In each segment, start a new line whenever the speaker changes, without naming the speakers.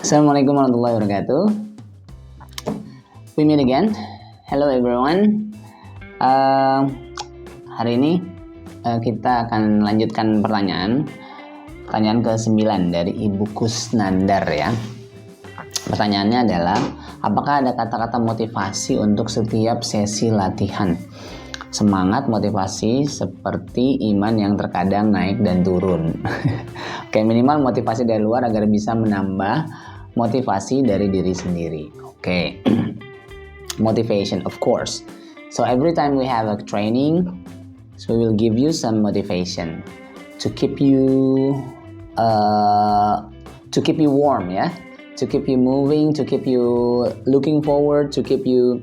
Assalamualaikum warahmatullahi wabarakatuh. We meet again. Hello everyone. Hari ini kita akan lanjutkan pertanyaan ke-9 dari Ibu Kusnandar ya. Pertanyaannya adalah, apakah ada kata-kata motivasi untuk setiap sesi latihan? Semangat, motivasi, seperti, iman yang terkadang, naik dan turun. Oke, minimal motivasi dari luar agar bisa menambah motivasi dari diri sendiri. Oke. Motivation, of course. So every time we have a training, so we will give you some motivation to keep you warm, yeah, to keep you moving, to keep you looking forward, to keep you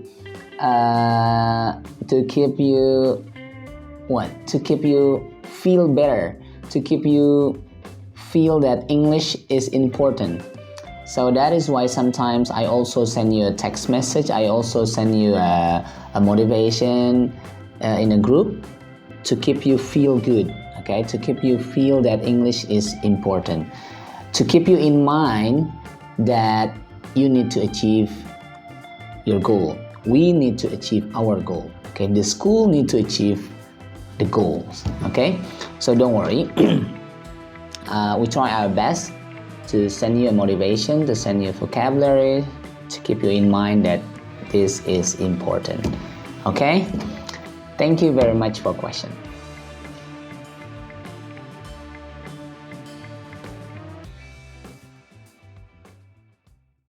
feel better, to keep you feel that English is important. So that is why sometimes I also send you a text message, I also send you a motivation in a group to keep you feel good, okay, to keep you feel that English is important, to keep you in mind that you need to achieve your goal. We need to achieve our goal, okay? The school need to achieve the goals, okay? So don't worry. We try our best to send you a motivation, to send you a vocabulary, to keep you in mind that this is important, okay? Thank you very much for question.